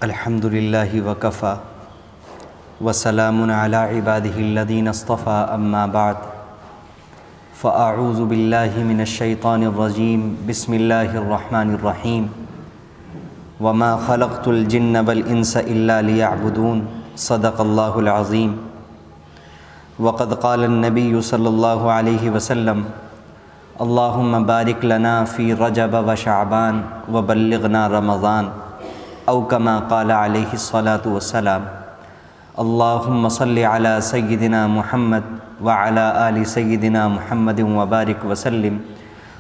الحمد للہ وکفیٰ وسلام علی عبادہ الذین اصطفیٰ اما بعد فاعوذ باللہ من الشیطان الرجیم بسم اللہ الرحمن الرحیم وما خلقت الجن والانس الا لیعبدون صدق اللہ العظیم وقد قال النبی صلی اللہ علیہ وسلم اللہم بارک لنا فی رجب وشعبان وبلغنا رمضان او کما قال علیہ الصلاۃ والسلام اللہم صلی علی سیدنا محمد وعلی آل سیدنا محمد وبارک وسلم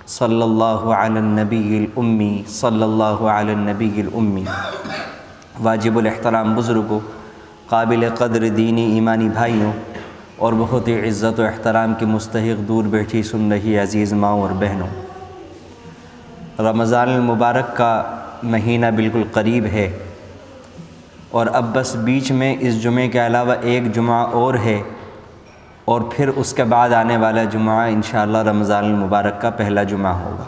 صلی اللہ علی النبی الامی صلی اللہ علی النبی الامی۔ واجب الاحترام بزرگوں، قابل قدر دینی ایمانی بھائیوں اور بہت ہی عزت و احترام کی مستحق دور بیٹھی سن رہی عزیز ماں اور بہنوں، رمضان المبارک کا مہینہ بالکل قریب ہے اور اب بس بیچ میں اس جمعے کے علاوہ ایک جمعہ اور ہے اور پھر اس کے بعد آنے والا جمعہ انشاءاللہ رمضان المبارک کا پہلا جمعہ ہوگا۔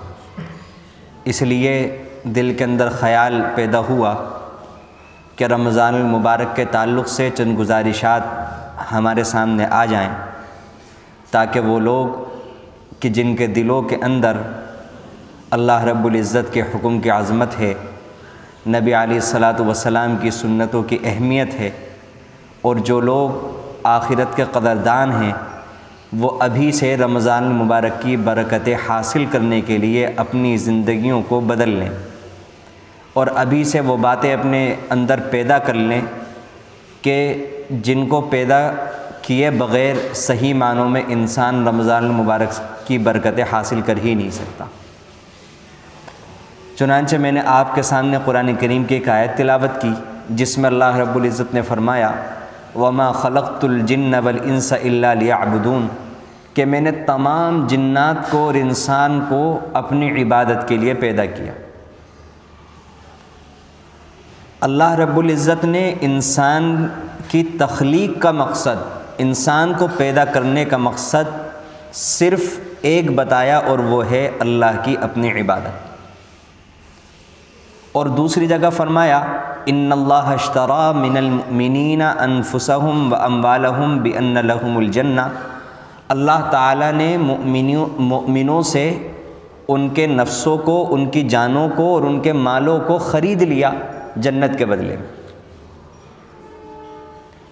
اس لیے دل کے اندر خیال پیدا ہوا کہ رمضان المبارک کے تعلق سے چند گزارشات ہمارے سامنے آ جائیں تاکہ وہ لوگ کہ جن کے دلوں کے اندر اللہ رب العزت کے حکم کی عظمت ہے، نبی علیہ الصلاۃ والسلام کی سنتوں کی اہمیت ہے، اور جو لوگ آخرت کے قدردان ہیں وہ ابھی سے رمضان المبارک کی برکتیں حاصل کرنے کے لیے اپنی زندگیوں کو بدل لیں اور ابھی سے وہ باتیں اپنے اندر پیدا کر لیں کہ جن کو پیدا کیے بغیر صحیح معنوں میں انسان رمضان المبارک کی برکتیں حاصل کر ہی نہیں سکتا۔ چنانچہ میں نے آپ کے سامنے قرآن کریم کی ایک آیت تلاوت کی جس میں اللہ رب العزت نے فرمایا وما خلقت الجن والانس الا لیعبدون، کہ میں نے تمام جنات کو اور انسان کو اپنی عبادت کے لیے پیدا کیا۔ اللہ رب العزت نے انسان کی تخلیق کا مقصد، انسان کو پیدا کرنے کا مقصد صرف ایک بتایا اور وہ ہے اللہ کی اپنی عبادت۔ اور دوسری جگہ فرمایا ان اللہ اشترى من المؤمنین انفسهم واموالهم بان لهم الجنہ، اللہ تعالیٰ نے مؤمنوں سے ان کے نفسوں کو، ان کی جانوں کو اور ان کے مالوں کو خرید لیا جنت کے بدلے میں۔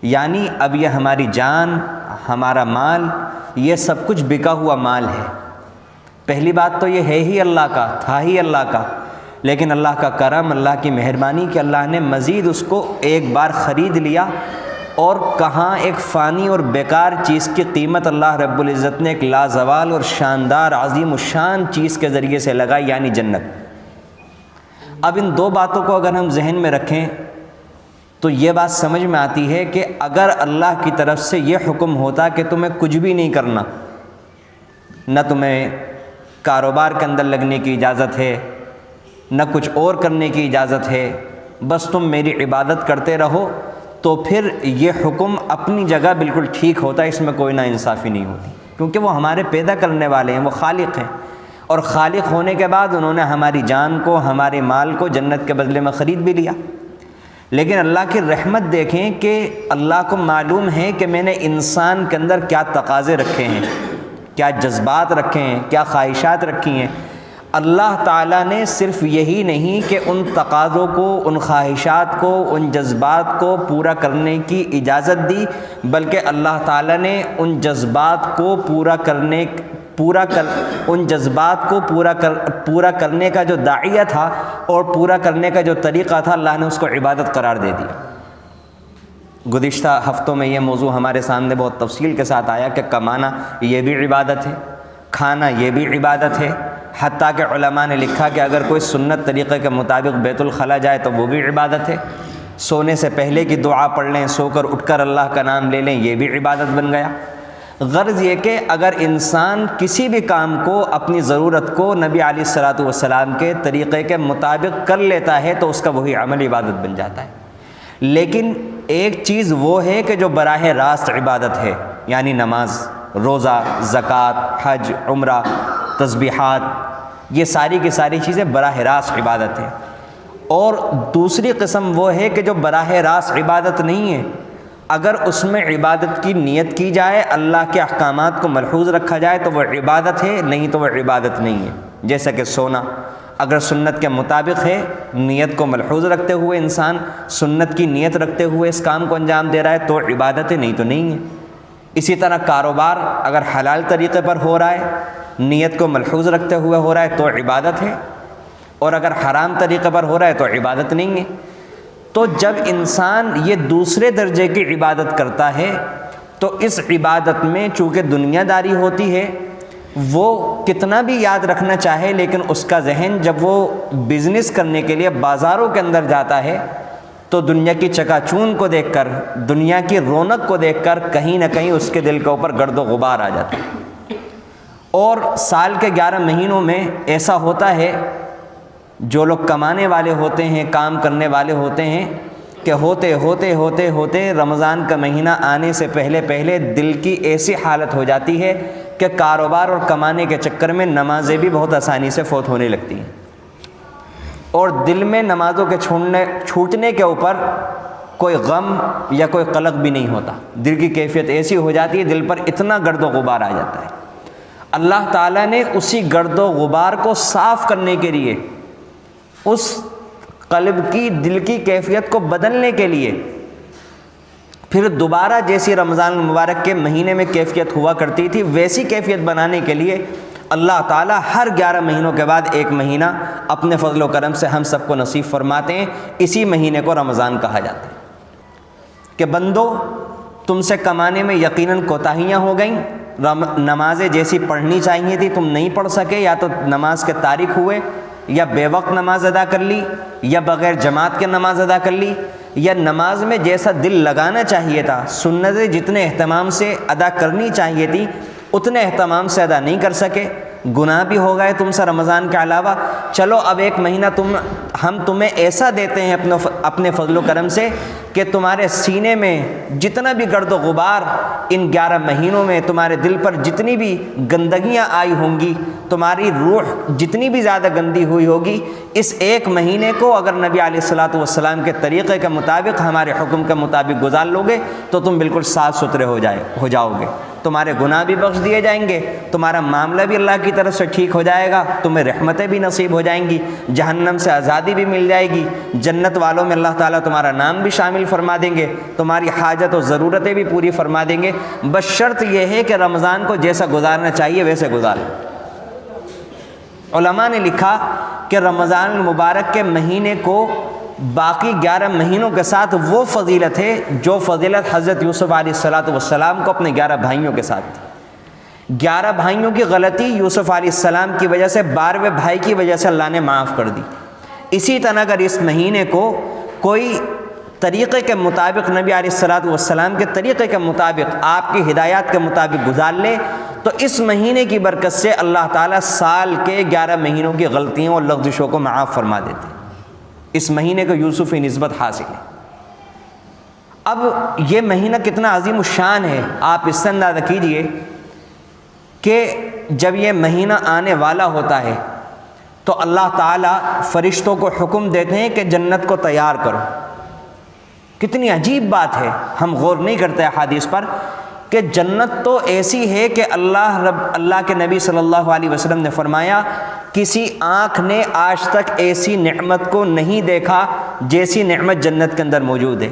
یعنی اب یہ ہماری جان، ہمارا مال، یہ سب کچھ بکا ہوا مال ہے۔ پہلی بات تو یہ ہے ہی اللہ کا، تھا ہی اللہ کا، لیکن اللہ کا کرم، اللہ کی مہربانی کہ اللہ نے مزید اس کو ایک بار خرید لیا، اور کہاں ایک فانی اور بیکار چیز کی قیمت اللہ رب العزت نے ایک لازوال اور شاندار عظیم الشان چیز کے ذریعے سے لگائی، یعنی جنت۔ اب ان دو باتوں کو اگر ہم ذہن میں رکھیں تو یہ بات سمجھ میں آتی ہے کہ اگر اللہ کی طرف سے یہ حکم ہوتا کہ تمہیں کچھ بھی نہیں کرنا، نہ تمہیں کاروبار کے اندر لگنے کی اجازت ہے، نہ کچھ اور کرنے کی اجازت ہے، بس تم میری عبادت کرتے رہو، تو پھر یہ حکم اپنی جگہ بالکل ٹھیک ہوتا ہے، اس میں کوئی ناانصافی نہیں ہوتی، کیونکہ وہ ہمارے پیدا کرنے والے ہیں، وہ خالق ہیں، اور خالق ہونے کے بعد انہوں نے ہماری جان کو، ہمارے مال کو جنت کے بدلے میں خرید بھی لیا۔ لیکن اللہ کی رحمت دیکھیں کہ اللہ کو معلوم ہے کہ میں نے انسان کے اندر کیا تقاضے رکھے ہیں، کیا جذبات رکھے ہیں، کیا خواہشات رکھی ہیں۔ اللہ تعالیٰ نے صرف یہی نہیں کہ ان تقاضوں کو، ان خواہشات کو، ان جذبات کو پورا کرنے کی اجازت دی، بلکہ اللہ تعالیٰ نے ان جذبات کو پورا کرنے کا جو داعیہ تھا اور پورا کرنے کا جو طریقہ تھا، اللہ نے اس کو عبادت قرار دے دیا۔ گزشتہ ہفتوں میں یہ موضوع ہمارے سامنے بہت تفصیل کے ساتھ آیا کہ کمانا یہ بھی عبادت ہے، کھانا یہ بھی عبادت ہے، حتیٰ کہ علماء نے لکھا کہ اگر کوئی سنت طریقے کے مطابق بیت الخلاء جائے تو وہ بھی عبادت ہے، سونے سے پہلے کی دعا پڑھ لیں، سو کر اٹھ کر اللہ کا نام لے لیں، یہ بھی عبادت بن گیا۔ غرض یہ کہ اگر انسان کسی بھی کام کو، اپنی ضرورت کو نبی علیہ الصلاۃ والسلام کے طریقے کے مطابق کر لیتا ہے تو اس کا وہی عمل عبادت بن جاتا ہے۔ لیکن ایک چیز وہ ہے کہ جو براہ راست عبادت ہے، یعنی نماز، روزہ، زکوٰۃ، حج، عمرہ، تسبیحات، یہ ساری کی ساری چیزیں براہ راست عبادت ہیں، اور دوسری قسم وہ ہے کہ جو براہ راست عبادت نہیں ہے، اگر اس میں عبادت کی نیت کی جائے، اللہ کے احکامات کو ملحوظ رکھا جائے تو وہ عبادت ہے، نہیں تو وہ عبادت نہیں ہے۔ جیسا کہ سونا اگر سنت کے مطابق ہے، نیت کو ملحوظ رکھتے ہوئے انسان سنت کی نیت رکھتے ہوئے اس کام کو انجام دے رہا ہے تو عبادت ہے، نہیں تو نہیں ہے۔ اسی طرح کاروبار اگر حلال طریقے پر ہو رہا ہے، نیت کو ملحوظ رکھتے ہوئے ہو رہا ہے تو عبادت ہے، اور اگر حرام طریقے پر ہو رہا ہے تو عبادت نہیں ہے۔ تو جب انسان یہ دوسرے درجے کی عبادت کرتا ہے تو اس عبادت میں چونکہ دنیا داری ہوتی ہے، وہ کتنا بھی یاد رکھنا چاہے لیکن اس کا ذہن جب وہ بزنس کرنے کے لیے بازاروں کے اندر جاتا ہے تو دنیا کی چکا چون کو دیکھ کر، دنیا کی رونق کو دیکھ کر کہیں نہ کہیں اس کے دل کے اوپر گرد و غبار آ جاتا ہے۔ اور سال کے 11 مہینوں میں ایسا ہوتا ہے، جو لوگ کمانے والے ہوتے ہیں، کام کرنے والے ہوتے ہیں، کہ ہوتے ہوتے ہوتے ہوتے رمضان کا مہینہ آنے سے پہلے دل کی ایسی حالت ہو جاتی ہے کہ کاروبار اور کمانے کے چکر میں نمازیں بھی بہت آسانی سے فوت ہونے لگتی ہیں، اور دل میں نمازوں کے چھوٹنے کے اوپر کوئی غم یا کوئی قلق بھی نہیں ہوتا۔ دل کی کیفیت ایسی ہو جاتی ہے، دل پر اتنا گرد و غبار آ جاتا ہے۔ اللہ تعالیٰ نے اسی گرد و غبار کو صاف کرنے کے لیے، اس قلب کی دل کی کیفیت کو بدلنے کے لیے، پھر دوبارہ جیسی رمضان المبارک کے مہینے میں کیفیت ہوا کرتی تھی ویسی کیفیت بنانے کے لیے اللہ تعالیٰ ہر 11 مہینوں کے بعد ایک مہینہ اپنے فضل و کرم سے ہم سب کو نصیب فرماتے ہیں۔ اسی مہینے کو رمضان کہا جاتا ہے کہ بندو تم سے کمانے میں یقیناً کوتاہیاں ہو گئیں، نمازیں جیسی پڑھنی چاہیے تھی تم نہیں پڑھ سکے، یا تو نماز کے تارک ہوئے، یا بے وقت نماز ادا کر لی، یا بغیر جماعت کے نماز ادا کر لی، یا نماز میں جیسا دل لگانا چاہیے تھا، سنتیں جتنے اہتمام سے ادا کرنی چاہیے تھی اتنے اہتمام سے ادا نہیں کر سکے، گناہ بھی ہو گئے تم سے رمضان کے علاوہ۔ چلو اب ایک مہینہ ہم تمہیں ایسا دیتے ہیں اپنے فضل و کرم سے کہ تمہارے سینے میں جتنا بھی گرد و غبار ان 11 مہینوں میں تمہارے دل پر جتنی بھی گندگیاں آئی ہوں گی، تمہاری روح جتنی بھی زیادہ گندی ہوئی ہوگی، اس ایک مہینے کو اگر نبی علیہ الصلوۃ والسلام کے طریقے کے مطابق، ہمارے حکم کے مطابق گزار لو گے تو تم بالکل صاف ستھرے ہو جاؤ گے، تمہارے گناہ بھی بخش دیے جائیں گے، تمہارا معاملہ بھی اللہ کی طرف سے ٹھیک ہو جائے گا، تمہیں رحمتیں بھی نصیب ہو جائیں گی، جہنم سے آزادی بھی مل جائے گی، جنت والوں میں اللہ تعالیٰ تمہارا نام بھی شامل فرما دیں گے، تمہاری حاجت و ضرورتیں بھی پوری فرما دیں گے، بس شرط یہ ہے کہ رمضان کو جیسا گزارنا چاہیے ویسے گزاریں۔ علماء نے لکھا کہ رمضان المبارک کے مہینے کو باقی 11 مہینوں کے ساتھ وہ فضیلت ہے جو فضیلت حضرت یوسف علیہ الصلوۃ والسلام کو اپنے 11 بھائیوں کے ساتھ تھی۔ 11 بھائیوں کی غلطی یوسف علیہ السلام کی وجہ سے 12ویں بھائی کی وجہ سے اللہ نے معاف کر دی۔ اسی طرح اگر اس مہینے کو کوئی طریقے کے مطابق، نبی علیہ الصلوۃ والسلام کے طریقے کے مطابق، آپ کی ہدایات کے مطابق گزار لے تو اس مہینے کی برکت سے اللہ تعالیٰ سال کے 11 مہینوں کی غلطیوں اور لغزشوں کو معاف فرما دیتے ہیں۔ اس مہینے کو یوسفی نسبت حاصل ہے۔ اب یہ مہینہ کتنا عظیم الشان ہے، آپ اس سے اندازہ کیجئے کہ جب یہ مہینہ آنے والا ہوتا ہے تو اللہ تعالیٰ فرشتوں کو حکم دیتے ہیں کہ جنت کو تیار کرو۔ کتنی عجیب بات ہے، ہم غور نہیں کرتے حدیث پر کہ جنت تو ایسی ہے کہ اللہ کے نبی صلی اللہ علیہ وسلم نے فرمایا کسی آنکھ نے آج تک ایسی نعمت کو نہیں دیکھا جیسی نعمت جنت کے اندر موجود ہے،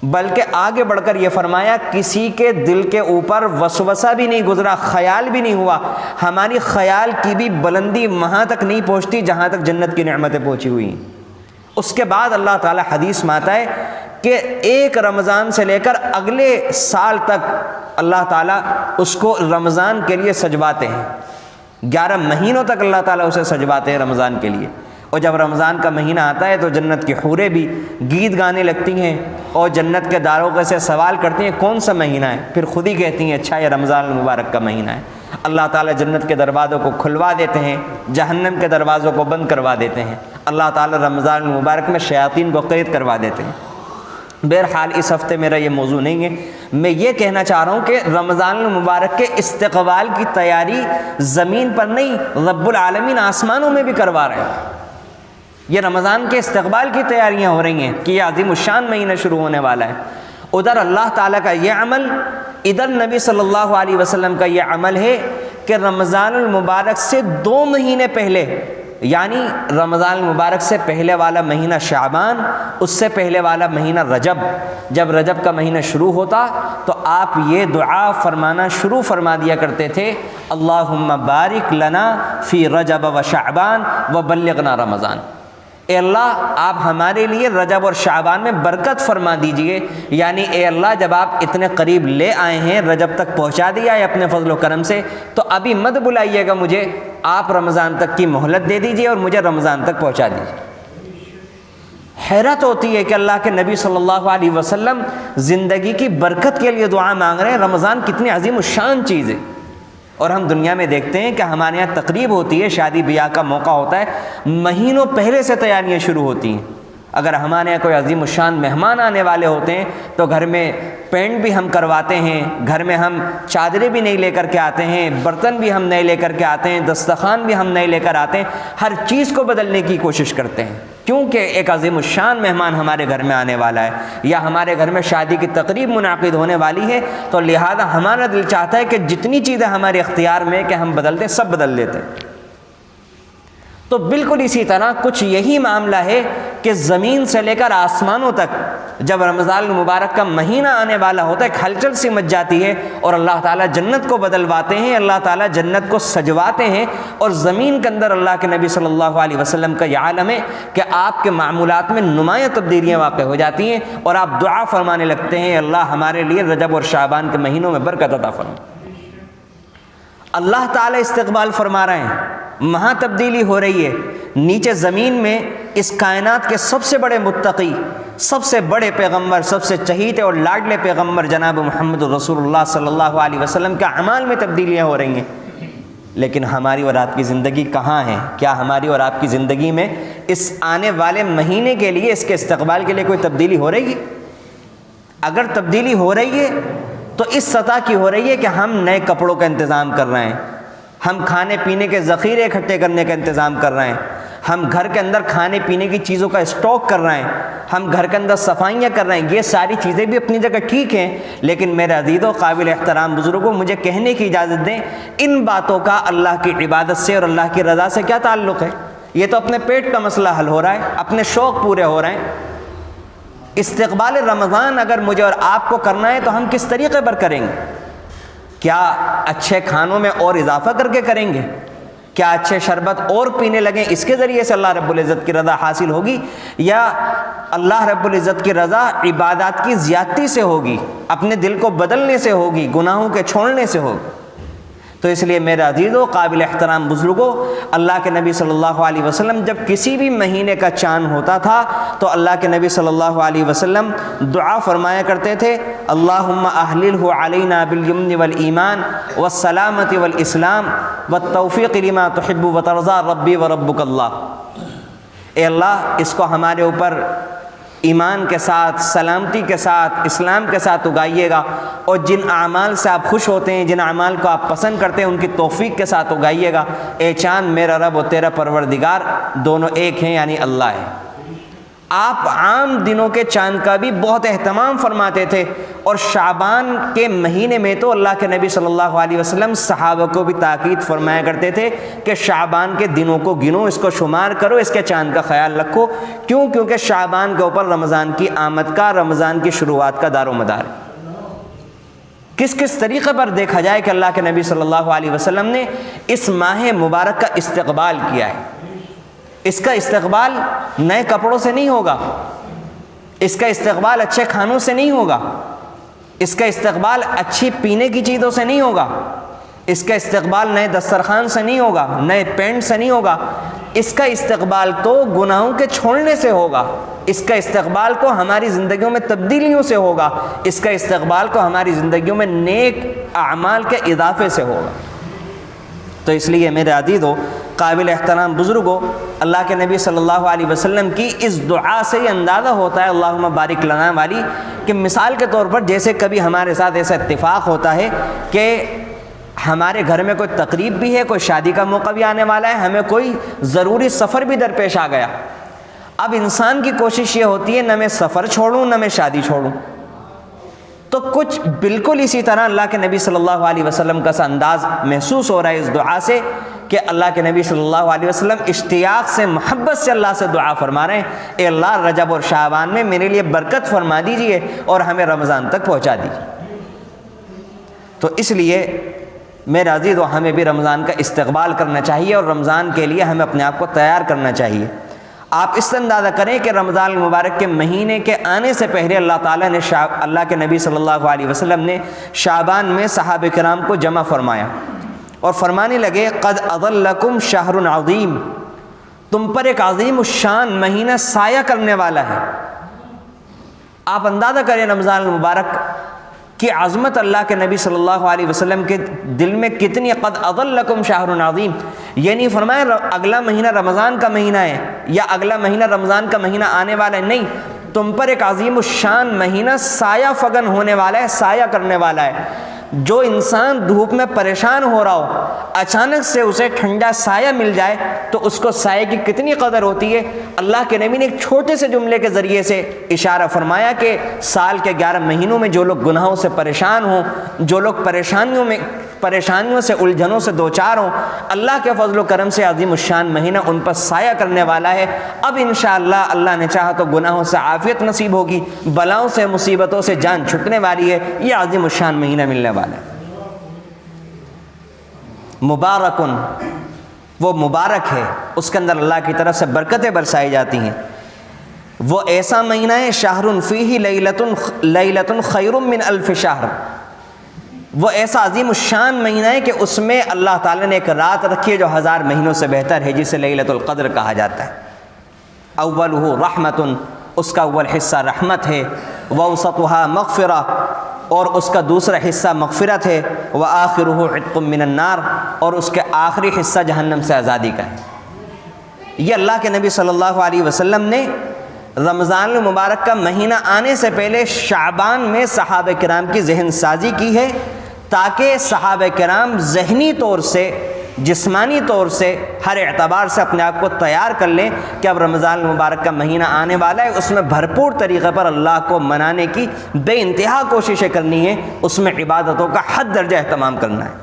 بلکہ آگے بڑھ کر یہ فرمایا کسی کے دل کے اوپر وسوسہ بھی نہیں گزرا، خیال بھی نہیں ہوا، ہماری خیال کی بھی بلندی وہاں تک نہیں پہنچتی جہاں تک جنت کی نعمتیں پہنچی ہوئی ہیں۔ اس کے بعد اللہ تعالیٰ حدیث میں آتا ہے کہ ایک رمضان سے لے کر اگلے سال تک اللہ تعالیٰ اس کو رمضان کے لیے سجواتے ہیں، 11 مہینوں تک اللہ تعالیٰ اسے سجواتے ہیں رمضان کے لیے۔ اور جب رمضان کا مہینہ آتا ہے تو جنت کی حوریں بھی گیت گانے لگتی ہیں اور جنت کے داروغے سے سوال کرتی ہیں کون سا مہینہ ہے، پھر خود ہی کہتی ہیں اچھا یہ رمضان المبارک کا مہینہ ہے۔ اللہ تعالیٰ جنت کے دروازوں کو کھلوا دیتے ہیں، جہنم کے دروازوں کو بند کروا دیتے ہیں، اللہ تعالیٰ رمضان المبارک میں شیاطین کو قید کروا دیتے ہیں۔ بہرحال اس ہفتے میرا یہ موضوع نہیں ہے، میں یہ کہنا چاہ رہا ہوں کہ رمضان المبارک کے استقبال کی تیاری زمین پر نہیں، رب العالمین آسمانوں میں بھی کروا رہے ہیں۔ یہ رمضان کے استقبال کی تیاریاں ہو رہی ہیں کہ یہ عظیم الشان مہینہ شروع ہونے والا ہے۔ ادھر اللہ تعالیٰ کا یہ عمل، ادھر نبی صلی اللہ علیہ وسلم کا یہ عمل ہے کہ رمضان المبارک سے 2 مہینے پہلے، یعنی رمضان المبارک سے پہلے والا مہینہ شعبان، اس سے پہلے والا مہینہ رجب، جب رجب کا مہینہ شروع ہوتا تو آپ یہ دعا فرمانا شروع فرما دیا کرتے تھے، اللہم بارک لنا فی رجب و شعبان و بلغنا رمضان۔ اے اللہ آپ ہمارے لیے رجب اور شعبان میں برکت فرما دیجئے، یعنی اے اللہ جب آپ اتنے قریب لے آئے ہیں، رجب تک پہنچا دیا ہے اپنے فضل و کرم سے، تو ابھی مت بلائیے گا مجھے، آپ رمضان تک کی مہلت دے دیجئے اور مجھے رمضان تک پہنچا دیجئے۔ حیرت ہوتی ہے کہ اللہ کے نبی صلی اللہ علیہ وسلم زندگی کی برکت کے لیے دعا مانگ رہے ہیں، رمضان کتنی عظیم الشان چیز ہے۔ اور ہم دنیا میں دیکھتے ہیں کہ ہمارے یہاں تقریب ہوتی ہے، شادی بیاہ کا موقع ہوتا ہے، مہینوں پہلے سے تیاریاں شروع ہوتی ہیں۔ اگر ہمارے یہاں کوئی عظیم الشان مہمان آنے والے ہوتے ہیں تو گھر میں پینٹ بھی ہم کرواتے ہیں، گھر میں ہم چادریں بھی نہیں لے کر کے آتے ہیں، برتن بھی ہم نئے لے کر کے آتے ہیں، دسترخوان بھی ہم نئے لے کر آتے ہیں، ہر چیز کو بدلنے کی کوشش کرتے ہیں، کیونکہ ایک عظیم الشان مہمان ہمارے گھر میں آنے والا ہے، یا ہمارے گھر میں شادی کی تقریب منعقد ہونے والی ہے، تو لہذا ہمارا دل چاہتا ہے کہ جتنی چیزیں ہمارے اختیار میں کہ ہم بدل دیں، سب بدل لیتے ہیں۔ تو بالکل اسی طرح کچھ یہی معاملہ ہے کہ زمین سے لے کر آسمانوں تک جب رمضان المبارک کا مہینہ آنے والا ہوتا ہے، ایک ہلچل سی مچ جاتی ہے، اور اللہ تعالیٰ جنت کو بدلواتے ہیں، اللہ تعالیٰ جنت کو سجواتے ہیں، اور زمین کے اندر اللہ کے نبی صلی اللہ علیہ وسلم کا یہ عالم ہے کہ آپ کے معمولات میں نمایاں تبدیلیاں واقع ہو جاتی ہیں، اور آپ دعا فرمانے لگتے ہیں، اللہ ہمارے لیے رجب اور شعبان کے مہینوں میں برکت عطا فرما۔ اللہ تعالیٰ استقبال فرما رہے ہیں، وہاں تبدیلی ہو رہی ہے، نیچے زمین میں اس کائنات کے سب سے بڑے متقی، سب سے بڑے پیغمبر، سب سے چہیتے اور لاڈلے پیغمبر جناب محمد رسول اللہ صلی اللہ علیہ وسلم کے اعمال میں تبدیلیاں ہو رہی ہیں، لیکن ہماری اور آپ کی زندگی کہاں ہے؟ کیا ہماری اور آپ کی زندگی میں اس آنے والے مہینے کے لیے، اس کے استقبال کے لیے کوئی تبدیلی ہو رہی ہے؟ اگر تبدیلی ہو رہی ہے تو اس سطح کی ہو رہی ہے کہ ہم نئے کپڑوں کا انتظام کر رہے ہیں، ہم کھانے پینے کے ذخیرے اکٹھے کرنے کا انتظام کر رہے ہیں، ہم گھر کے اندر کھانے پینے کی چیزوں کا اسٹاک کر رہے ہیں، ہم گھر کے اندر صفائیاں کر رہے ہیں۔ یہ ساری چیزیں بھی اپنی جگہ ٹھیک ہیں، لیکن میرے عزیزوں، قابل احترام بزرگوں، مجھے کہنے کی اجازت دیں، ان باتوں کا اللہ کی عبادت سے اور اللہ کی رضا سے کیا تعلق ہے؟ یہ تو اپنے پیٹ کا مسئلہ حل ہو رہا ہے، اپنے شوق پورے ہو رہے ہیں۔ استقبال رمضان اگر مجھے اور آپ کو کرنا ہے تو ہم کس طریقے پر کریں گے؟ کیا اچھے کھانوں میں اور اضافہ کر کے کریں گے؟ کیا اچھے شربت اور پینے لگیں، اس کے ذریعے سے اللہ رب العزت کی رضا حاصل ہوگی؟ یا اللہ رب العزت کی رضا عبادات کی زیادتی سے ہوگی، اپنے دل کو بدلنے سے ہوگی، گناہوں کے چھوڑنے سے ہوگی؟ تو اس لیے میرے عزیزوں، قابل احترام بزرگوں، اللہ کے نبی صلی اللہ علیہ وسلم جب کسی بھی مہینے کا چاند ہوتا تھا تو اللہ کے نبی صلی اللہ علیہ وسلم دعا فرمایا کرتے تھے، اللہم احللہ علینا بالیمن والایمان والسلامت والاسلام والتوفیق لما تحب وترضى ربی وربک اللہ۔ اے اللہ اس کو ہمارے اوپر ایمان کے ساتھ، سلامتی کے ساتھ، اسلام کے ساتھ اگائیے گا، اور جن اعمال سے آپ خوش ہوتے ہیں، جن اعمال کو آپ پسند کرتے ہیں، ان کی توفیق کے ساتھ اگائیے گا۔ اے چاند میرا رب اور تیرا پروردگار دونوں ایک ہیں، یعنی اللہ ہے۔ آپ عام دنوں کے چاند کا بھی بہت اہتمام فرماتے تھے، اور شعبان کے مہینے میں تو اللہ کے نبی صلی اللہ علیہ وسلم صحابہ کو بھی تاکید فرمایا کرتے تھے کہ شعبان کے دنوں کو گنو، اس کو شمار کرو، اس کے چاند کا خیال رکھو۔ کیوں؟ کیونکہ شعبان کے اوپر رمضان کی آمد کا، رمضان کی شروعات کا دار و مدار ہے۔ کس کس طریقے پر دیکھا جائے کہ اللہ کے نبی صلی اللہ علیہ وسلم نے اس ماہ مبارک کا استقبال کیا ہے۔ اس کا استقبال نئے کپڑوں سے نہیں ہوگا، اس کا استقبال اچھے کھانوں سے نہیں ہوگا، اس کا استقبال اچھی پینے کی چیزوں سے نہیں ہوگا، اس کا استقبال نئے دسترخوان سے نہیں ہوگا، نئے پینٹ سے نہیں ہوگا، اس کا استقبال تو گناہوں کے چھوڑنے سے ہوگا، اس کا استقبال تو ہماری زندگیوں میں تبدیلیوں سے ہوگا، اس کا استقبال تو ہماری زندگیوں میں نیک اعمال کے اضافے سے ہوگا۔ تو اس لیے میرے عزیزو، قابل احترام بزرگوں، اللہ کے نبی صلی اللہ علیہ وسلم کی اس دعا سے یہ اندازہ ہوتا ہے اللہم بارک لنا والی، کہ مثال کے طور پر جیسے کبھی ہمارے ساتھ ایسا اتفاق ہوتا ہے کہ ہمارے گھر میں کوئی تقریب بھی ہے، کوئی شادی کا موقع بھی آنے والا ہے، ہمیں کوئی ضروری سفر بھی درپیش آ گیا، اب انسان کی کوشش یہ ہوتی ہے نہ میں سفر چھوڑوں نہ میں شادی چھوڑوں. تو کچھ بالکل اسی طرح اللہ کے نبی صلی اللہ علیہ وسلم کا سا انداز محسوس ہو رہا ہے اس دعا سے کہ اللہ کے نبی صلی اللہ علیہ وسلم اشتیاق سے محبت سے اللہ سے دعا فرما رہے ہیں, اے اللہ رجب اور شعبان میں میرے لیے برکت فرما دیجئے اور ہمیں رمضان تک پہنچا دیجئے. تو اس لیے میرے عزیزو ہمیں بھی رمضان کا استقبال کرنا چاہیے اور رمضان کے لیے ہمیں اپنے آپ کو تیار کرنا چاہیے. آپ اس سے اندازہ کریں کہ رمضان المبارک کے مہینے کے آنے سے پہلے اللہ تعالیٰ نے اللہ کے نبی صلی اللہ علیہ وسلم نے شعبان میں صحابہ کرام کو جمع فرمایا اور فرمانے لگے قد اضلکم شہر عظیم, تم پر ایک عظیم الشان مہینہ سایہ کرنے والا ہے. آپ اندازہ کریں رمضان المبارک کی عظمت اللہ کے نبی صلی اللہ علیہ وسلم کے دل میں کتنی. قد اضلکم شہر عظیم, یہ نہیں فرمایا اگلا مہینہ رمضان کا مہینہ ہے یا اگلا مہینہ رمضان کا مہینہ آنے والا ہے, نہیں, تم پر ایک عظیم الشان مہینہ سایہ فگن ہونے والا ہے, سایہ کرنے والا ہے. جو انسان دھوپ میں پریشان ہو رہا ہو اچانک سے اسے ٹھنڈا سایہ مل جائے تو اس کو سایہ کی کتنی قدر ہوتی ہے. اللہ کے نبی نے ایک چھوٹے سے جملے کے ذریعے سے اشارہ فرمایا کہ سال کے 11 مہینوں میں جو لوگ گناہوں سے پریشان ہوں, جو لوگ پریشانیوں سے الجھنوں سے دوچار ہوں, اللہ کے فضل و کرم سے عظیم الشان مہینہ ان پر سایہ کرنے والا ہے. اب انشاءاللہ اللہ نے چاہا تو گناہوں سے عافیت نصیب ہوگی, بلاؤں سے مصیبتوں سے جان چھٹنے والی ہے. یہ عظیم الشان مہینہ ملنے والا ہے. مبارکن, وہ مبارک ہے, اس کے اندر اللہ کی طرف سے برکتیں برسائی جاتی ہیں. وہ ایسا مہینہ ہے شہر فیہ لیلۃ خیر من الف شہر, وہ ایسا عظیم الشان مہینہ ہے کہ اس میں اللہ تعالیٰ نے ایک رات رکھی ہے جو 1000 مہینوں سے بہتر ہے, جسے لیلۃ القدر کہا جاتا ہے. اولہ رحمت, اس کا اول حصہ رحمت ہے. ووسطھا مغفرہ, اور اس کا دوسرا حصہ مغفرت ہے. وآخرہ عتق من النار, اور اس کے آخری حصہ جہنم سے آزادی کا ہے. یہ اللہ کے نبی صلی اللہ علیہ وسلم نے رمضان المبارک کا مہینہ آنے سے پہلے شعبان میں صحابہ کرام کی ذہن سازی کی ہے تاکہ صحابہ کرام ذہنی طور سے, جسمانی طور سے, ہر اعتبار سے اپنے آپ کو تیار کر لیں کہ اب رمضان المبارک کا مہینہ آنے والا ہے, اس میں بھرپور طریقے پر اللہ کو منانے کی بے انتہا کوششیں کرنی ہے, اس میں عبادتوں کا حد درجہ اہتمام کرنا ہے.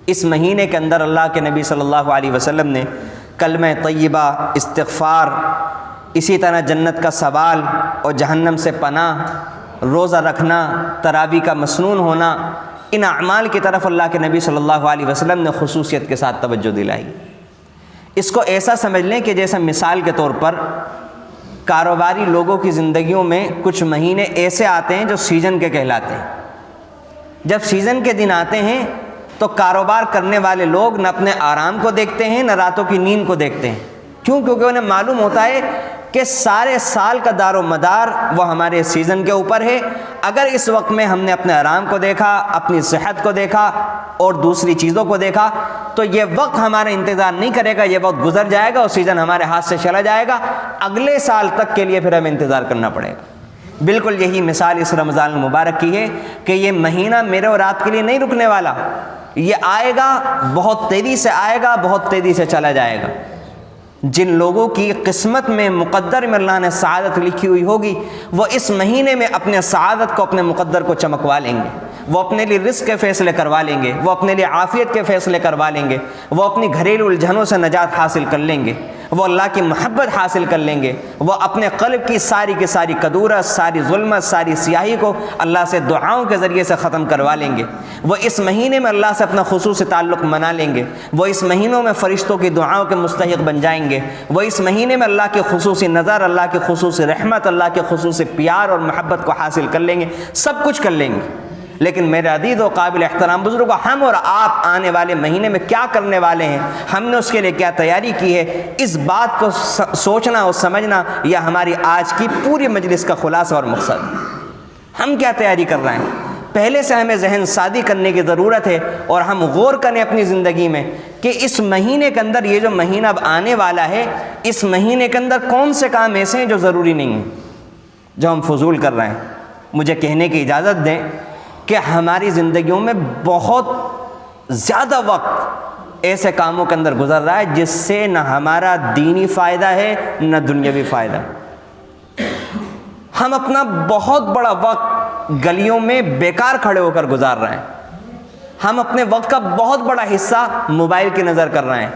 اس مہینے کے اندر اللہ کے نبی صلی اللہ علیہ وسلم نے کلمہ طیبہ, استغفار, اسی طرح جنت کا سوال اور جہنم سے پناہ, روزہ رکھنا, تراویح کا مسنون ہونا, ان اعمال کی طرف اللہ کے نبی صلی اللہ علیہ وسلم نے خصوصیت کے ساتھ توجہ دلائی. اس کو ایسا سمجھ لیں کہ جیسا مثال کے طور پر کاروباری لوگوں کی زندگیوں میں کچھ مہینے ایسے آتے ہیں جو سیزن کے کہلاتے ہیں. جب سیزن کے دن آتے ہیں تو کاروبار کرنے والے لوگ نہ اپنے آرام کو دیکھتے ہیں نہ راتوں کی نیند کو دیکھتے ہیں. کیوں؟ کیونکہ انہیں معلوم ہوتا ہے کہ سارے سال کا دار و مدار وہ ہمارے سیزن کے اوپر ہے. اگر اس وقت میں ہم نے اپنے آرام کو دیکھا, اپنی صحت کو دیکھا اور دوسری چیزوں کو دیکھا تو یہ وقت ہمارا انتظار نہیں کرے گا, یہ وقت گزر جائے گا اور سیزن ہمارے ہاتھ سے چلا جائے گا. اگلے سال تک کے لیے پھر ہمیں انتظار کرنا پڑے گا. بالکل یہی مثال اس رمضان المبارک کی ہے کہ یہ مہینہ میرے اور آپ کے لیے نہیں رکنے والا, یہ آئے گا, بہت تیزی سے آئے گا, بہت تیزی سے چلا جائے گا. جن لوگوں کی قسمت میں, مقدر میں اللہ نے سعادت لکھی ہوئی ہوگی, وہ اس مہینے میں اپنے سعادت کو, اپنے مقدر کو چمکوا لیں گے. وہ اپنے لیے رزق کے فیصلے کروا لیں گے, وہ اپنے لیے عافیت کے فیصلے کروا لیں گے, وہ اپنی گھریلو الجھنوں سے نجات حاصل کر لیں گے, وہ اللہ کی محبت حاصل کر لیں گے, وہ اپنے قلب کی ساری کدورت, ساری ظلمت, ساری سیاہی کو اللہ سے دعاؤں کے ذریعے سے ختم کروا لیں گے. وہ اس مہینے میں اللہ سے اپنا خصوصی تعلق منا لیں گے. وہ اس مہینوں میں فرشتوں کی دعاؤں کے مستحق بن جائیں گے. وہ اس مہینے میں اللہ کی خصوصی نظر, اللہ کی خصوصی رحمت, اللہ کے خصوصی پیار اور محبت کو حاصل کر لیں گے. سب کچھ کر لیں گے. لیکن میرے عزیز و قابل احترام بزرگوں, ہم اور آپ آنے والے مہینے میں کیا کرنے والے ہیں, ہم نے اس کے لیے کیا تیاری کی ہے, اس بات کو سوچنا اور سمجھنا یہ ہماری آج کی پوری مجلس کا خلاصہ اور مقصد. ہم کیا تیاری کر رہے ہیں, پہلے سے ہمیں ذہن سازی کرنے کی ضرورت ہے اور ہم غور کریں اپنی زندگی میں کہ اس مہینے کے اندر, یہ جو مہینہ اب آنے والا ہے, اس مہینے کے اندر کون سے کام ایسے ہیں جو ضروری نہیں ہیں, جو ہم فضول کر رہے ہیں. مجھے کہنے کی اجازت دیں کہ ہماری زندگیوں میں بہت زیادہ وقت ایسے کاموں کے اندر گزر رہا ہے جس سے نہ ہمارا دینی فائدہ ہے نہ دنیاوی فائدہ۔ ہم اپنا بہت بڑا وقت گلیوں میں بیکار کھڑے ہو کر گزار رہے ہیں، ہم اپنے وقت کا بہت بڑا حصہ موبائل کی نظر کر رہے ہیں،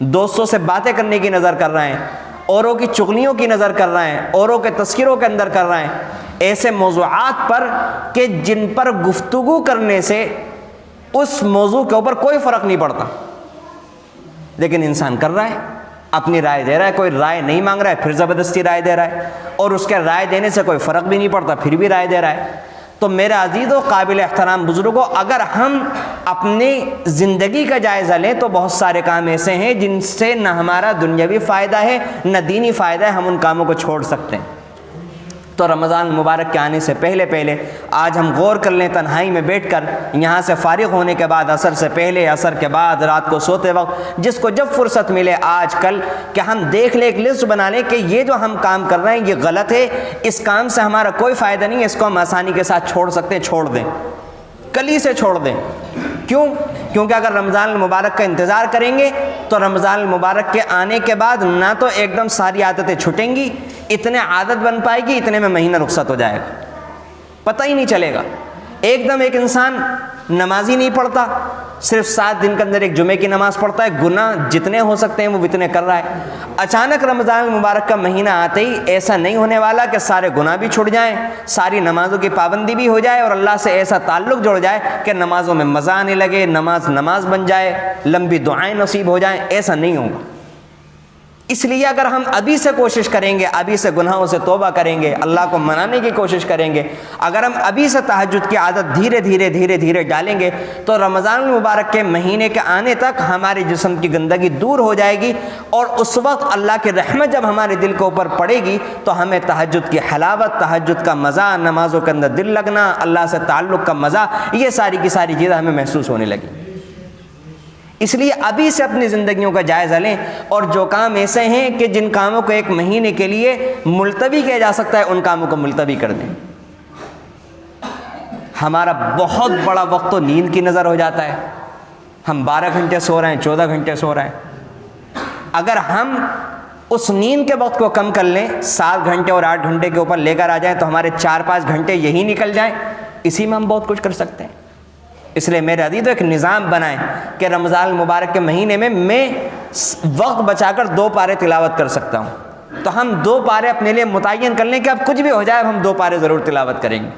دوستوں سے باتیں کرنے کی نظر کر رہے ہیں، اوروں کی چغلیوں کی نظر کر رہے ہیں، اوروں کے تذکروں کے اندر کر رہے ہیں، ایسے موضوعات پر کہ جن پر گفتگو کرنے سے اس موضوع کے اوپر کوئی فرق نہیں پڑتا، لیکن انسان کر رہا ہے، اپنی رائے دے رہا ہے، کوئی رائے نہیں مانگ رہا ہے پھر زبردستی رائے دے رہا ہے، اور اس کے رائے دینے سے کوئی فرق بھی نہیں پڑتا پھر بھی رائے دے رہا ہے۔ تو میرے عزیز و قابل احترام بزرگوں، اگر ہم اپنی زندگی کا جائزہ لیں تو بہت سارے کام ایسے ہیں جن سے نہ ہمارا دنیاوی فائدہ ہے نہ دینی فائدہ ہے، ہم ان کاموں کو چھوڑ سکتے ہیں۔ تو رمضان المبارک کے آنے سے پہلے آج ہم غور کر لیں، تنہائی میں بیٹھ کر یہاں سے فارغ ہونے کے بعد، عصر سے پہلے، عصر کے بعد، رات کو سوتے وقت، جس کو جب فرصت ملے آج کل، کہ ہم دیکھ لیں، ایک لسٹ بنا لیں کہ یہ جو ہم کام کر رہے ہیں یہ غلط ہے، اس کام سے ہمارا کوئی فائدہ نہیں ہے، اس کو ہم آسانی کے ساتھ چھوڑ سکتے ہیں، چھوڑ دیں، کل ہی سے چھوڑ دیں۔ کیوں؟ کیونکہ اگر رمضان المبارک کا انتظار کریں گے تو رمضان المبارک کے آنے کے بعد نہ تو ایک دم ساری عادتیں چھٹیں گی، اتنے عادت بن پائے گی، اتنے میں مہینہ رخصت ہو جائے گا، پتہ ہی نہیں چلے گا۔ ایک دم ایک انسان نماز ہی نہیں پڑھتا، صرف 7 دن کے اندر ایک جمعے کی نماز پڑھتا ہے، گناہ جتنے ہو سکتے ہیں وہ اتنے کر رہا ہے۔ اچانک رمضان المبارک کا مہینہ آتے ہی ایسا نہیں ہونے والا کہ سارے گناہ بھی چھٹ جائیں، ساری نمازوں کی پابندی بھی ہو جائے اور اللہ سے ایسا تعلق جڑ جائے کہ نمازوں میں مزہ آنے لگے، نماز بن جائے، لمبی دعائیں نصیب ہو جائیں، ایسا نہیں ہوگا۔ اس لیے اگر ہم ابھی سے کوشش کریں گے، ابھی سے گناہوں سے توبہ کریں گے، اللہ کو منانے کی کوشش کریں گے، اگر ہم ابھی سے تہجد کی عادت دھیرے دھیرے ڈالیں گے تو رمضان المبارک کے مہینے کے آنے تک ہمارے جسم کی گندگی دور ہو جائے گی، اور اس وقت اللہ کی رحمت جب ہمارے دل کے اوپر پڑے گی تو ہمیں تہجد کی حلاوت، تہجد کا مزہ، نمازوں کے اندر دل لگنا، اللہ سے تعلق کا مزہ، یہ ساری کی ساری چیزیں ہمیں محسوس ہونے لگی۔ اس لیے ابھی سے اپنی زندگیوں کا جائزہ لیں، اور جو کام ایسے ہیں کہ جن کاموں کو ایک مہینے کے لیے ملتوی کیا جا سکتا ہے ان کاموں کو ملتوی کر دیں۔ ہمارا بہت بڑا وقت تو نیند کی نظر ہو جاتا ہے، ہم 12 گھنٹے سو رہے ہیں، 14 گھنٹے سو رہے ہیں۔ اگر ہم اس نیند کے وقت کو کم کر لیں، 7 گھنٹے اور 8 گھنٹے کے اوپر لے کر آ جائیں تو ہمارے 4-5 گھنٹے یہی نکل جائیں، اسی میں ہم بہت کچھ کر سکتے ہیں۔ اس لیے میرے عزیزو ایک نظام بنائیں کہ رمضان المبارک کے مہینے میں وقت بچا کر 2 پارے تلاوت کر سکتا ہوں، تو ہم 2 پارے اپنے لیے متعین کر لیں کہ اب کچھ بھی ہو جائے ہم 2 پارے ضرور تلاوت کریں گے۔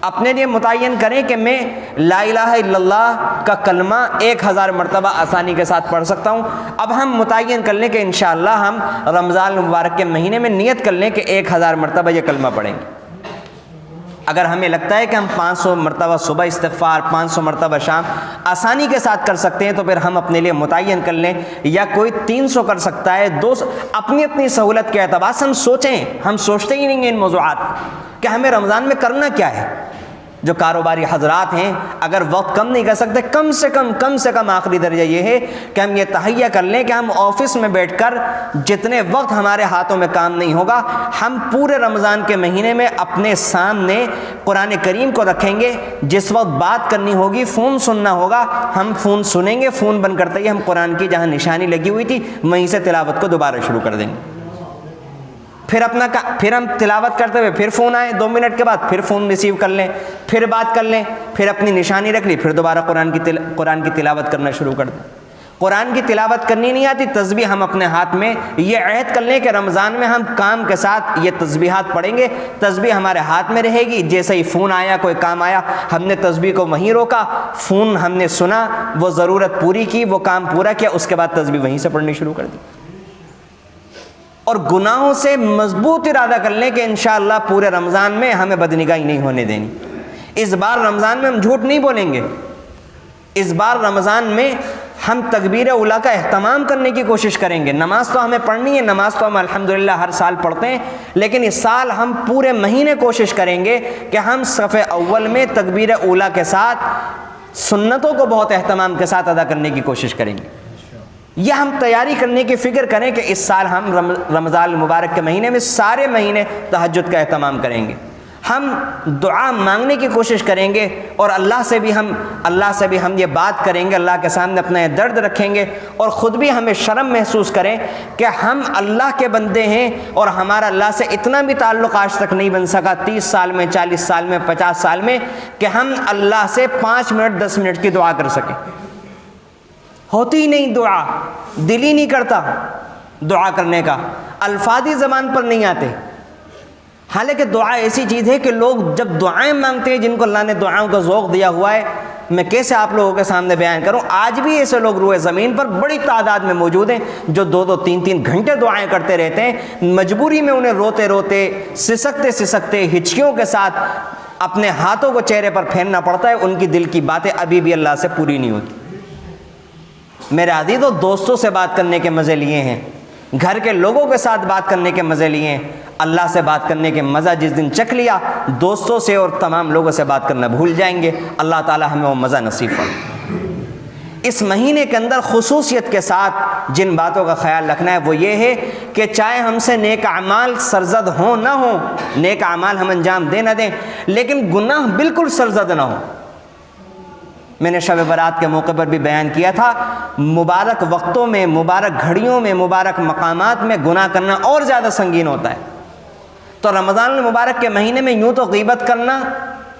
اپنے لیے متعین کریں کہ میں لا الہ الا اللہ کا کلمہ 1000 مرتبہ آسانی کے ساتھ پڑھ سکتا ہوں۔ اب ہم متعین کر لیں کہ انشاءاللہ ہم رمضان المبارک کے مہینے میں نیت کر لیں کہ 1000 مرتبہ یہ کلمہ پڑھیں گے۔ اگر ہمیں لگتا ہے کہ ہم 500 مرتبہ صبح استغفار، 500 مرتبہ شام آسانی کے ساتھ کر سکتے ہیں تو پھر ہم اپنے لیے متعین کر لیں، یا کوئی 300 کر سکتا ہے، 200، اپنی سہولت کے اعتبار سے ہم سوچیں۔ ہم سوچتے ہی نہیں ہیں ان موضوعات کہ ہمیں رمضان میں کرنا کیا ہے۔ جو کاروباری حضرات ہیں اگر وقت کم نہیں کر سکتے، کم سے کم آخری درجہ یہ ہے کہ ہم یہ تہیہ کر لیں کہ ہم آفس میں بیٹھ کر جتنے وقت ہمارے ہاتھوں میں کام نہیں ہوگا، ہم پورے رمضان کے مہینے میں اپنے سامنے قرآن کریم کو رکھیں گے۔ جس وقت بات کرنی ہوگی، فون سننا ہوگا، ہم فون سنیں گے، فون بند کرتے ہی ہم قرآن کی جہاں نشانی لگی ہوئی تھی وہیں سے تلاوت کو دوبارہ شروع کر دیں گے۔ پھر ہم تلاوت کرتے ہوئے پھر فون آئے 2 منٹ کے بعد، پھر فون ریسیو کر لیں، پھر بات کر لیں، پھر اپنی نشانی رکھ لی، پھر دوبارہ قرآن کی تلاوت کرنا شروع کر دیں۔ قرآن کی تلاوت کرنی نہیں آتی، تسبیح ہم اپنے ہاتھ میں یہ عہد کر لیں کہ رمضان میں ہم کام کے ساتھ یہ تسبیحات پڑھیں گے، تسبیح ہمارے ہاتھ میں رہے گی۔ جیسے ہی فون آیا، کوئی کام آیا، ہم نے تسبیح کو وہیں روکا، فون ہم نے سنا، وہ ضرورت پوری کی، وہ کام پورا کیا، اس کے بعد تسبیح وہیں سے پڑھنی شروع کر دی۔ اور گناہوں سے مضبوط ارادہ کر لیں کہ انشاءاللہ پورے رمضان میں ہمیں بدنگاہی نہیں ہونے دینی۔ اس بار رمضان میں ہم جھوٹ نہیں بولیں گے، اس بار رمضان میں ہم تکبیر اولیٰ کا اہتمام کرنے کی کوشش کریں گے۔ نماز تو ہمیں پڑھنی ہے، نماز تو ہم الحمدللہ ہر سال پڑھتے ہیں، لیکن اس سال ہم پورے مہینے کوشش کریں گے کہ ہم صف اول میں تکبیر اولیٰ کے ساتھ سنتوں کو بہت اہتمام کے ساتھ ادا کرنے کی کوشش کریں گے۔ یہ ہم تیاری کرنے کی فکر کریں کہ اس سال ہم رمضان المبارک کے مہینے میں سارے مہینے تہجد کا اہتمام کریں گے۔ ہم دعا مانگنے کی کوشش کریں گے اور اللہ سے بھی ہم یہ بات کریں گے، اللہ کے سامنے اپنا یہ درد رکھیں گے، اور خود بھی ہمیں شرم محسوس کریں کہ ہم اللہ کے بندے ہیں اور ہمارا اللہ سے اتنا بھی تعلق آج تک نہیں بن سکا 30 سال میں، 40 سال میں، 50 سال میں، کہ ہم اللہ سے 5 منٹ 10 منٹ کی دعا کر سکیں۔ ہوتی ہی نہیں دعا، دل ہی نہیں کرتا دعا کرنے کا، الفاظ ہی زبان پر نہیں آتے۔ حالانکہ دعا ایسی چیز ہے کہ لوگ جب دعائیں مانگتے ہیں، جن کو اللہ نے دعاؤں کا ذوق دیا ہوا ہے، میں کیسے آپ لوگوں کے سامنے بیان کروں، آج بھی ایسے لوگ روئے زمین پر بڑی تعداد میں موجود ہیں جو 2-2 3-3 گھنٹے دعائیں کرتے رہتے ہیں، مجبوری میں انہیں روتے روتے، سسکتے ہچکیوں کے ساتھ اپنے ہاتھوں کو چہرے پر پھیرنا پڑتا ہے، ان کی دل کی باتیں ابھی بھی اللہ سے پوری نہیں ہوتی۔ میرے عزیزو، دوستوں سے بات کرنے کے مزے لیے ہیں، گھر کے لوگوں کے ساتھ بات کرنے کے مزے لیے ہیں، اللہ سے بات کرنے کے مزہ جس دن چکھ لیا، دوستوں سے اور تمام لوگوں سے بات کرنا بھول جائیں گے۔ اللہ تعالی ہمیں وہ مزہ نصیب فرمائے۔ اس مہینے کے اندر خصوصیت کے ساتھ جن باتوں کا خیال رکھنا ہے وہ یہ ہے کہ چاہے ہم سے نیک اعمال سرزد ہوں نہ ہوں، نیک اعمال ہم انجام دے نہ دیں، لیکن گناہ بالکل سرزد نہ ہو۔ میں نے شب برات کے موقع پر بھی بیان کیا تھا، مبارک وقتوں میں، مبارک گھڑیوں میں، مبارک مقامات میں گناہ کرنا اور زیادہ سنگین ہوتا ہے۔ تو رمضان المبارک کے مہینے میں یوں تو غیبت کرنا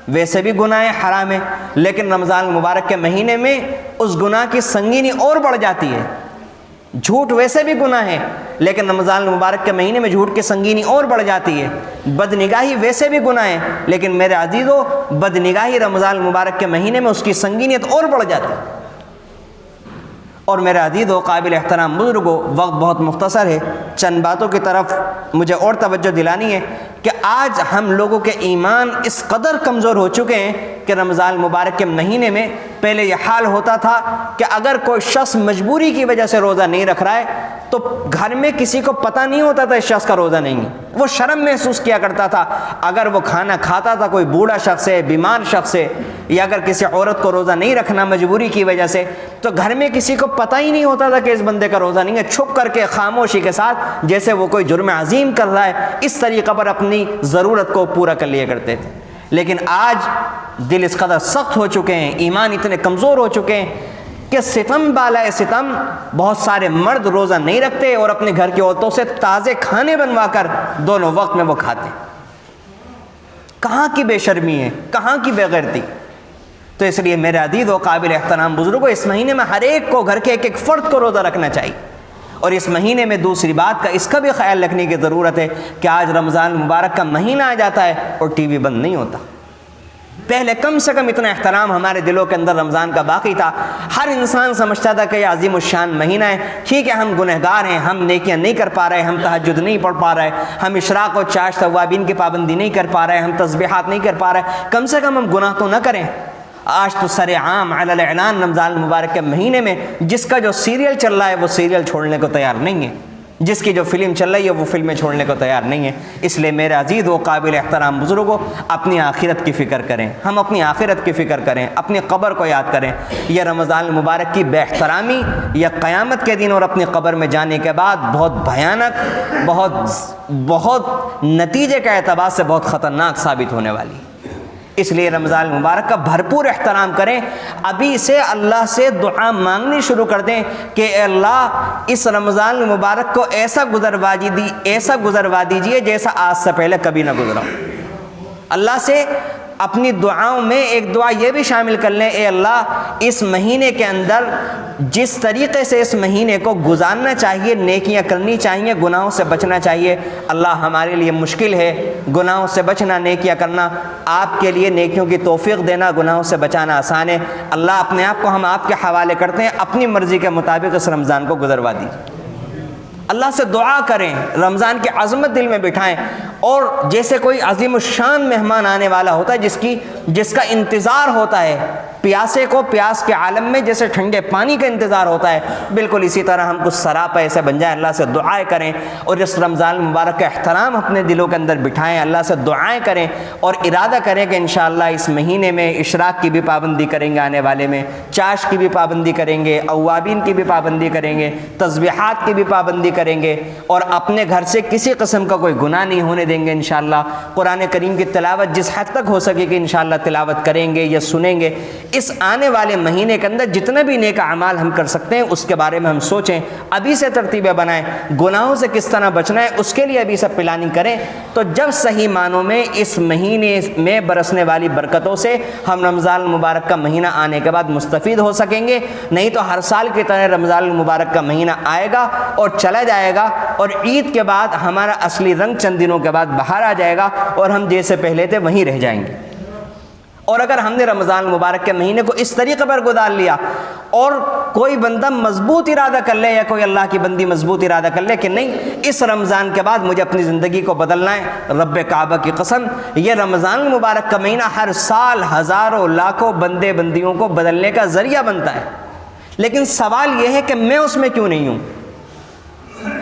ویسے بھی گناہ حرام ہے، لیکن رمضان المبارک کے مہینے میں اس گناہ کی سنگینی اور بڑھ جاتی ہے۔ جھوٹ ویسے بھی گناہ ہے، لیکن رمضان المبارک کے مہینے میں جھوٹ کی سنگینی اور بڑھ جاتی ہے۔ بدنگاہی ویسے بھی گناہ ہے، لیکن میرے عزیزو، بدنگاہی رمضان المبارک کے مہینے میں اس کی سنگینیت اور بڑھ جاتی ہے۔ اور میرے عزیزو، قابل احترام بزرگوں، وقت بہت مختصر ہے، چند باتوں کی طرف مجھے اور توجہ دلانی ہے کہ آج ہم لوگوں کے ایمان اس قدر کمزور ہو چکے ہیں کہ رمضان المبارک کے مہینے میں پہلے یہ حال ہوتا تھا کہ اگر کوئی شخص مجبوری کی وجہ سے روزہ نہیں رکھ رہا ہے تو گھر میں کسی کو پتہ نہیں ہوتا تھا اس شخص کا روزہ نہیں ہے، وہ شرم محسوس کیا کرتا تھا۔ اگر وہ کھانا کھاتا تھا، کوئی بوڑھا شخص ہے، بیمار شخص ہے، یا اگر کسی عورت کو روزہ نہیں رکھنا مجبوری کی وجہ سے، تو گھر میں کسی کو پتہ ہی نہیں ہوتا تھا کہ اس بندے کا روزہ نہیں ہے، چھپ کر کے خاموشی کے ساتھ جیسے وہ کوئی جرم عظیم کر رہا ہے، اس طریقے پر اپنی ضرورت کو پورا کر لیا کرتے تھے۔ لیکن آج دل اس قدر سخت ہو چکے ہیں، ایمان اتنے کمزور ہو چکے ہیں کہ ستم بالائے ستم بہت سارے مرد روزہ نہیں رکھتے اور اپنے گھر کی عورتوں سے تازے کھانے بنوا کر دونوں وقت میں وہ کھاتے۔ کہاں کی بے شرمی ہے، کہاں کی بے غیرتی۔ تو اس لیے میرے عزیز و قابل احترام بزرگوں، اس مہینے میں ہر ایک کو، گھر کے ایک ایک فرد کو روزہ رکھنا چاہیے۔ اور اس مہینے میں دوسری بات کا، اس کا بھی خیال رکھنے کی ضرورت ہے کہ آج رمضان المبارک کا مہینہ آ جاتا ہے اور ٹی وی بند نہیں ہوتا۔ پہلے کم سے کم اتنا احترام ہمارے دلوں کے اندر رمضان کا باقی تھا، ہر انسان سمجھتا تھا کہ یہ عظیم الشان مہینہ ہے، ٹھیک ہے ہم گنہگار ہیں، ہم نیکیاں نہیں کر پا رہے، ہم تہجد نہیں پڑھ پا رہے، ہم اشراق و چاشت توابین کی پابندی نہیں کر پا رہے، ہم تسبیحات نہیں کر پا رہے، کم سے کم ہم گناہ تو نہ کریں۔ آج تو سر عام علی الاعلان رمضان المبارک کے مہینے میں جس کا جو سیریل چل رہا ہے وہ سیریل چھوڑنے کو تیار نہیں ہے، جس کی جو فلم چل رہی ہے وہ فلمیں چھوڑنے کو تیار نہیں ہے۔ اس لیے میرے عزیز و قابل احترام بزرگوں، اپنی آخرت کی فکر کریں، ہم اپنی آخرت کی فکر کریں، اپنی قبر کو یاد کریں۔ یہ رمضان المبارک کی بے احترامی یا قیامت کے دن اور اپنی قبر میں جانے کے بعد بہت بھیانک، بہت نتیجے کا اعتبار سے بہت خطرناک ثابت ہونے والی ہے۔ اس لیے رمضان المبارک کا بھرپور احترام کریں، ابھی سے اللہ سے دعا مانگنی شروع کر دیں کہ اے اللہ اس رمضان المبارک کو ایسا گزروا دیجیے جیسا آج سے پہلے کبھی نہ گزرا۔ اللہ سے اپنی دعاؤں میں ایک دعا یہ بھی شامل کر لیں، اے اللہ اس مہینے کے اندر جس طریقے سے اس مہینے کو گزارنا چاہیے، نیکیاں کرنی چاہیے، گناہوں سے بچنا چاہیے، اللہ ہمارے لیے مشکل ہے گناہوں سے بچنا، نیکیاں کرنا، آپ کے لیے نیکیوں کی توفیق دینا، گناہوں سے بچانا آسان ہے۔ اللہ اپنے آپ کو ہم آپ کے حوالے کرتے ہیں، اپنی مرضی کے مطابق اس رمضان کو گزروا دیجیے۔ اللہ سے دعا کریں، رمضان کی عظمت دل میں بٹھائیں، اور جیسے کوئی عظیم الشان مہمان آنے والا ہوتا ہے جس کا انتظار ہوتا ہے پیاسے کو پیاس کے عالم میں جیسے ٹھنڈے پانی کا انتظار ہوتا ہے، بالکل اسی طرح ہم کچھ سراپا ایسے بن جائیں، اللہ سے دعائیں کریں اور اس رمضان المبارک کا احترام اپنے دلوں کے اندر بٹھائیں، اللہ سے دعائیں کریں اور ارادہ کریں کہ انشاءاللہ اس مہینے میں اشراق کی بھی پابندی کریں گے، آنے والے میں چاش کی بھی پابندی کریں گے، اوابین کی بھی پابندی کریں گے، تسبیحات کی بھی پابندی کریں گے، اور اپنے گھر سے کسی قسم کا کوئی گناہ نہیں ہونے دیں گے انشاءاللہ۔ قرآن کریم کی تلاوت جس حد تک ہو سکے کہ انشاءاللہ تلاوت کریں گے یا سنیں گے۔ اس آنے والے مہینے کے اندر جتنے بھی نیک اعمال ہم کر سکتے ہیں اس کے بارے میں ہم سوچیں، ابھی سے ترتیبیں بنائیں، گناہوں سے کس طرح بچنا ہے اس کے لیے ابھی سے پلاننگ کریں، تو جب صحیح معنوں میں اس مہینے میں برسنے والی برکتوں سے ہم رمضان المبارک کا مہینہ آنے کے بعد مستفید ہو سکیں گے۔ نہیں تو ہر سال کی طرح رمضان المبارک کا مہینہ آئے گا اور چلا جائے گا، اور عید کے بعد ہمارا اصلی رنگ چند دنوں کے بعد باہر آ جائے گا اور ہم جیسے پہلے تھے وہیں رہ جائیں گے۔ اور اگر ہم نے رمضان المبارک کے مہینے کو اس طریقے پر گزار لیا اور کوئی بندہ مضبوط ارادہ کر لے یا کوئی اللہ کی بندی مضبوط ارادہ کر لے کہ نہیں اس رمضان کے بعد مجھے اپنی زندگی کو بدلنا ہے، رب کعبہ کی قسم یہ رمضان المبارک کا مہینہ ہر سال ہزاروں لاکھوں بندے بندیوں کو بدلنے کا ذریعہ بنتا ہے، لیکن سوال یہ ہے کہ میں اس میں کیوں نہیں ہوں؟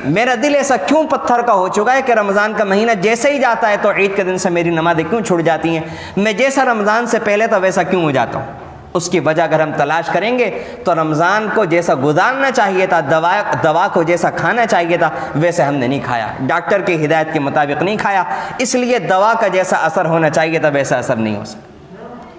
میرا دل ایسا کیوں پتھر کا ہو چکا ہے کہ رمضان کا مہینہ جیسے ہی جاتا ہے تو عید کے دن سے میری نمازیں کیوں چھوٹ جاتی ہیں؟ میں جیسا رمضان سے پہلے تھا ویسا کیوں ہو جاتا ہوں؟ اس کی وجہ اگر ہم تلاش کریں گے تو رمضان کو جیسا گزارنا چاہیے تھا، دوا کو جیسا کھانا چاہیے تھا ویسے ہم نے نہیں کھایا، ڈاکٹر کی ہدایت کے مطابق نہیں کھایا، اس لیے دوا کا جیسا اثر ہونا چاہیے تھا ویسا اثر نہیں ہو سکا۔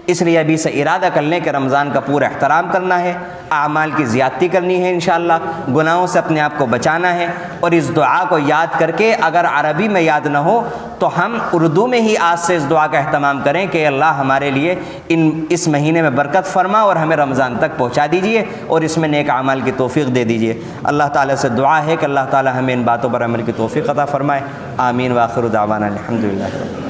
اس لیے ابھی سے ارادہ کر لیں کہ رمضان کا پورا احترام کرنا ہے، اعمال کی زیادتی کرنی ہے انشاءاللہ، گناہوں سے اپنے آپ کو بچانا ہے، اور اس دعا کو یاد کر کے اگر عربی میں یاد نہ ہو تو ہم اردو میں ہی آج سے اس دعا کا اہتمام کریں کہ اللہ ہمارے لیے اس مہینے میں برکت فرما اور ہمیں رمضان تک پہنچا دیجئے اور اس میں نیک اعمال کی توفیق دے دیجئے۔ اللہ تعالیٰ سے دعا ہے کہ اللہ تعالیٰ ہمیں ان باتوں پر عمل کی توفیق عطا فرمائے۔ آمین۔ وآخر دعوانا الحمدللہ۔